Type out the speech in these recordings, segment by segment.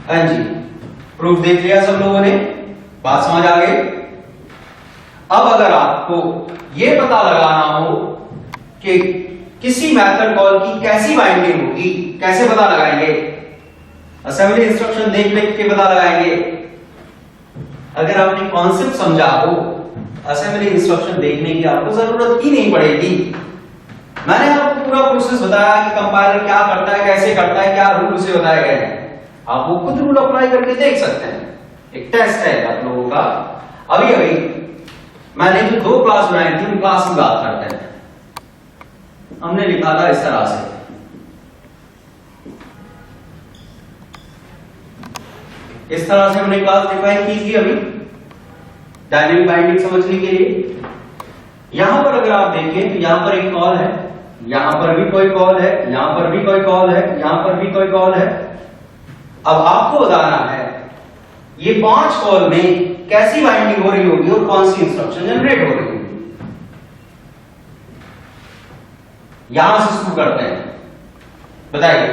हाँ जी, प्रूफ देख लिया सब लोगों ने, बात समझ आ गई। अब अगर आपको ये पता लगाना हो कि किसी मेथड कॉल की कैसी बाइंडिंग होगी, कैसे पता लगाएंगे? असेंबली इंस्ट्रक्शन देख देख के पता लगाएंगे। अगर आपने कॉन्सेप्ट समझा हो, असेंबली इंस्ट्रक्शन देखने की आपको जरूरत ही नहीं पड़ेगी। मैंने आपको पूरा प्रोसेस बताया कि कंपाइलर क्या करता है, कैसे करता है, क्या रूल उसे बताए गए हैं। आप वो खुद रूल अप्लाई करके देख सकते हैं। एक टेस्ट है आप लोगों का। अभी मैंने जो 2 क्लास बनाई थी, उन क्लास की बात करते हैं। हमने लिखा था इस तरह से, इस तरह से हमने क्लास डिफाइन की थी अभी डायनेमिक बाइंडिंग समझने के लिए। यहां पर अगर आप देखें तो यहां पर एक कॉल है, यहां पर भी कोई कॉल है, यहां पर भी कोई कॉल है, यहां पर भी कोई कॉल है। अब आपको बताना है ये 5 कॉल में कैसी बाइंडिंग हो रही होगी और कौन सी इंस्ट्रक्शन जनरेट हो रही होगी। यहां से शुरू करते हैं, बताइए।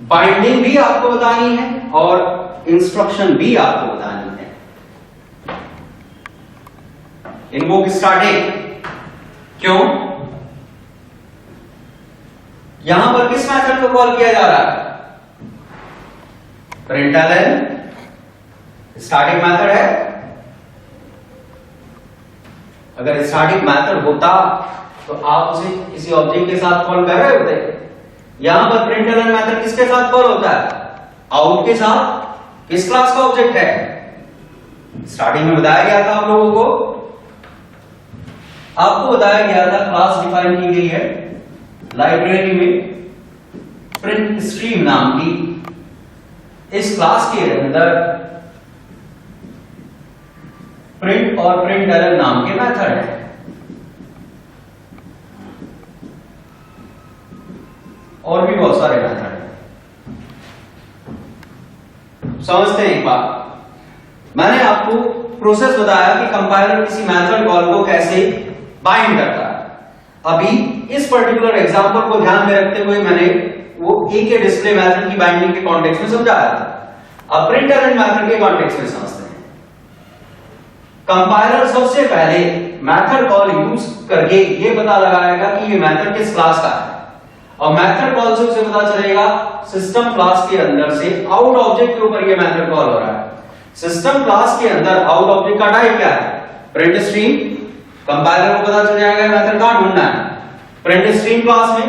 बाइंडिंग भी आपको बतानी है और इंस्ट्रक्शन भी आपको बतानी है। इन्वोक स्टार्टिंग क्यों? यहां पर किस मेथड को कॉल किया जा रहा है? प्रिंटलन स्टैटिक मेथड है। अगर स्टैटिक मेथड होता तो आप उसे किसी ऑब्जेक्ट के साथ कॉल कर रहे होते। यहां पर प्रिंटलन मेथड किसके साथ कॉल होता है? आउट के साथ। किस क्लास का ऑब्जेक्ट है? स्टार्टिंग में बताया गया था आप लोगों को, आपको बताया गया था क्लास डिफाइन की गई है लाइब्रेरी में प्रिंट स्ट्रीम नाम की। इस क्लास के अंदर प्रिंट और प्रिंटलन नाम के मेथड है। और भी बहुत सारे मेथड हैं, समझते हैं एक बात। मैंने आपको प्रोसेस बताया कि कंपाइलर किसी मेथड कॉल को कैसे बाइंड करता है। अभी इस पर्टिकुलर एग्जांपल को ध्यान में रखते हुए मैंने वो ए के डिस्प्ले मेथड की बाइंडिंग के कॉन्टेक्स्ट में समझाया था। अब प्रिंटलन मेथड के कॉन्टेक्स्ट में समझते हैं। कंपाइलर सबसे पहले मेथड कॉल यूज करके ये पता लगाएगा कि ये मेथड किस क्लास का है, और मेथड कॉल से उसे पता चलेगा सिस्टम क्लास के अंदर से आउट ऑब्जेक्ट के ऊपर ये मेथड कॉल हो रहा है। सिस्टम क्लास के अंदर आउट ऑब्जेक्ट का टाइप क्या है? Print stream. कंपाइलर को पता चल जाएगा मेथड कहां ढूंढना है, प्रिंट स्ट्रीम क्लास में।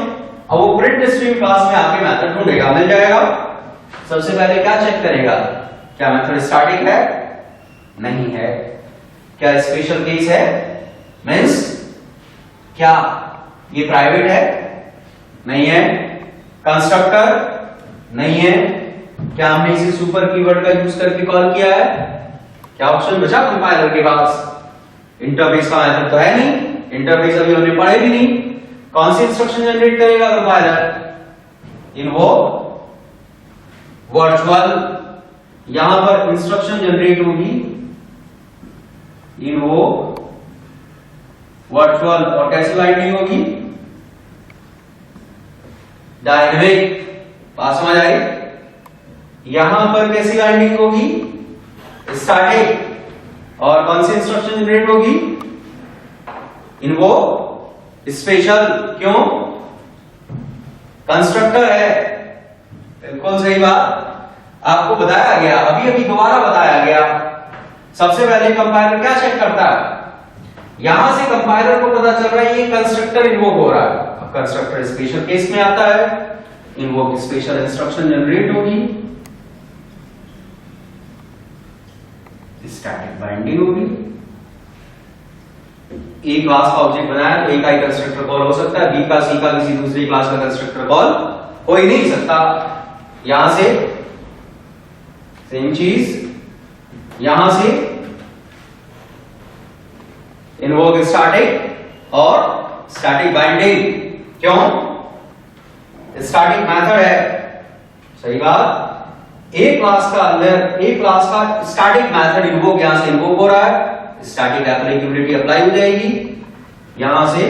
अब वो प्रिंट स्ट्रीम क्लास में आके मेथड ढूंढेगा, मिल जाएगा। सबसे पहले क्या चेक करेगा? क्या मेथड स्टैटिक है? नहीं है। क्या स्पेशल केस है? मींस क्या ये प्राइवेट है? नहीं है। कंस्ट्रक्टर? नहीं है। क्या हमने इसे सुपर कीवर्ड का यूज करके कॉल किया है? क्या ऑप्शन बचा कंपाइलर के पास? इंटरफेस का मेथड तो है नहीं, इंटरफेस अभी हमने पढ़े भी नहीं। कौन सी इंस्ट्रक्शन जनरेट करेगा कंपाइलर? Invoke virtual. यहां पर इंस्ट्रक्शन जनरेट होगी इन्वोक वर्चुअल, और कैसी बाइंडिंग होगी? डायनेमिक। बात समझ आई? यहां पर कैसी बाइंडिंग होगी? स्टैटिक। और कौन सी इंस्ट्रक्शन जनरेट होगी? Invoke special. क्यों? कंस्ट्रक्टर है। बिल्कुल सही बात, आपको बताया गया, अभी अभी दोबारा बताया गया। सबसे पहले कंपाइलर क्या चेक करता है? यहां से कंपाइलर को पता चल रहा है ये कंस्ट्रक्टर इन्वोक हो रहा है। अब कंस्ट्रक्टर स्पेशल केस में आता है, इन्वोक स्पेशल इंस्ट्रक्शन जनरेट होगी, स्टैटिक बाइंडिंग होगी। ए क्लास का ऑब्जेक्ट बनाया तो ए का ही कंस्ट्रक्टर कॉल हो सकता है, बी का सी का किसी दूसरी क्लास का कंस्ट्रक्टर कॉल हो ही नहीं सकता। यहां से सेम चीज, यहां से इन्वोक स्टैटिक और स्टैटिक बाइंडिंग। क्यों? स्टैटिक मेथड है, सही बात। एक क्लास का अंदर एक क्लास का स्टैटिक मेथड इन्वोक, यहां से इन्वोक हो रहा है, स्टैटिक एप्लीकेबिलिटी अप्लाई हो जाएगी। यहां से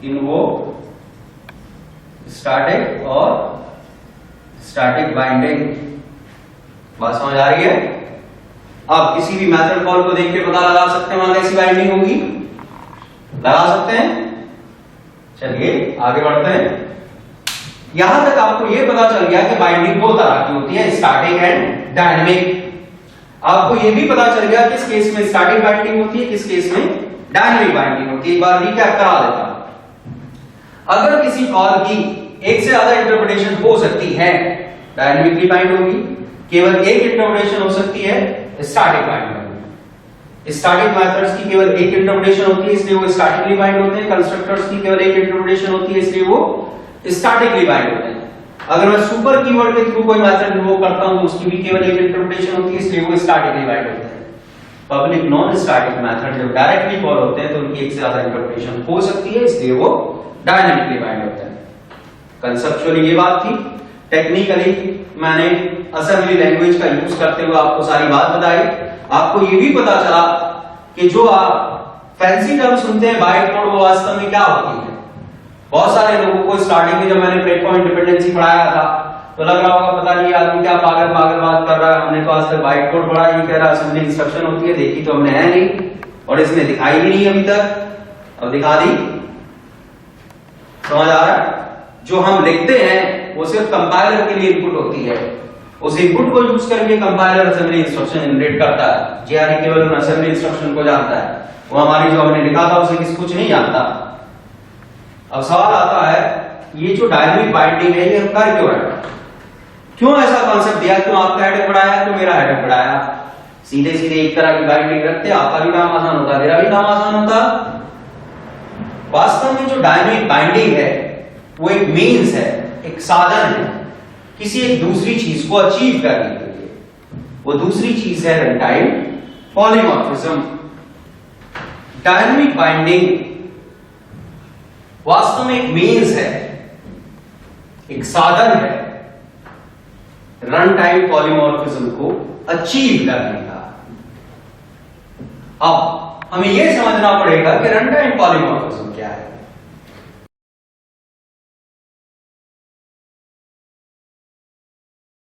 इन्वोक स्टैटिक और स्टैटिक बाइंडिंग। बात समझ आ रही है? अब किसी भी मेथड कॉल को देख के पता लगा सकते हैं वहां कैसी बाइंडिंग होगी, लगा सकते हैं। चलिए आगे बढ़ते हैं। यहां तक आपको यह पता चल गया कि बाइंडिंग दो तरह की होती है, स्टैटिक एंड डायनेमिक। आपको यह भी पता चल गया किस केस में स्टैटिक बाइंडिंग होती है, किस केस में डायनेमिक बाइंडिंग होती है। एक बार रिकैप करा देता हूं। अगर किसी कॉल की एक से ज्यादा इंटरप्रिटेशन हो सकती है, डायनेमिकली बाइंड होगी। केवल एक इंटरप्रिटेशन हो सकती है, स्टैटिक बाइंड होगी। स्टैटिक मेथड्स की केवल एक इंटरप्रिटेशन होती है, इसलिए वो स्टैटिकली बाइंड होते हैं। कंस्ट्रक्टर्स की केवल एक इंटरप्रिटेशन होती है, इसलिए वो स्टैटिकली बाइंड होते हैं। अगर मैं सुपर कीवर्ड के थ्रू कोई मेथड इन्वोक करता हूं तो उसकी भी केवल एक इंटरप्रिटेशन होती है, इसलिए वो स्टैटिकली बाइंड होते हैं। पब्लिक नॉन स्टैटिक मेथड जब डायरेक्टली कॉल होते हैं तो उनकी एक से ज्यादा इंटरप्रिटेशन हो सकती है, इसलिए वो डायनेमिकली बाइंड होते हैं। कंसेप्चुअली ये बात थी। टेक्निकली मैंने असेंबली लैंग्वेज का यूज करते हुए आपको सारी बात बताई। आपको ये भी पता चला कि जो आप फैंसी टर्म सुनते हैं बाइट कोड, वो वास्तव में क्या होती है। बहुत सारे लोगों को स्टार्टिंग में जब मैंने प्लेटफॉर्म डिपेंडेंसी पढ़ाया था तो लग रहा होगा पता नहीं आदमी क्या पागल बात कर रहा है, हमने तो आज तक बाइट कोड पढ़ा, ये कह रहा है असेंबली इंस्ट्रक्शन होती है। देखी तो हमने है नहीं और इसने दिखाई भी नहीं अभी तक, अब दिखा दी। समझ आ रहा है? जो हम लिखते हैं वो सिर्फ कंपाइलर के लिए इनपुट होती है। उस इनपुट को यूज करके कंपाइलर असेंबली इंस्ट्रक्शन जनरेट करता है। जेआरई केवल उन असेंबली इंस्ट्रक्शन को जानता है, वो हमारी जो हमने लिखा था उसे कुछ नहीं जानता। अब सवाल आता है ये जो डायनेमिक बाइंडिंग है ये हम कर क्यों रहे हैं? क्यों ऐसा कॉन्सेप्ट दिया? क्यों आपका हेडेक बढ़ाया, क्यों मेरा हेडेक बढ़ाया? सीधे सीधे एक तरह की बाइंडिंग रखते, आपका भी काम आसान होता, मेरा भी काम आसान होता। वास्तव में जो डायनेमिक बाइंडिंग है वो एक मीन्स है, एक साधन है किसी एक दूसरी चीज को अचीव करने के लिए। वो दूसरी चीज है run time polymorphism. Dynamic binding वास्तव में एक मीन्स है, एक साधन है रन टाइम पॉलीमॉर्फिज्म को अचीव करने का। अब हमें यह समझना पड़ेगा कि रन टाइम पॉलीमॉर्फिज्म क्या है।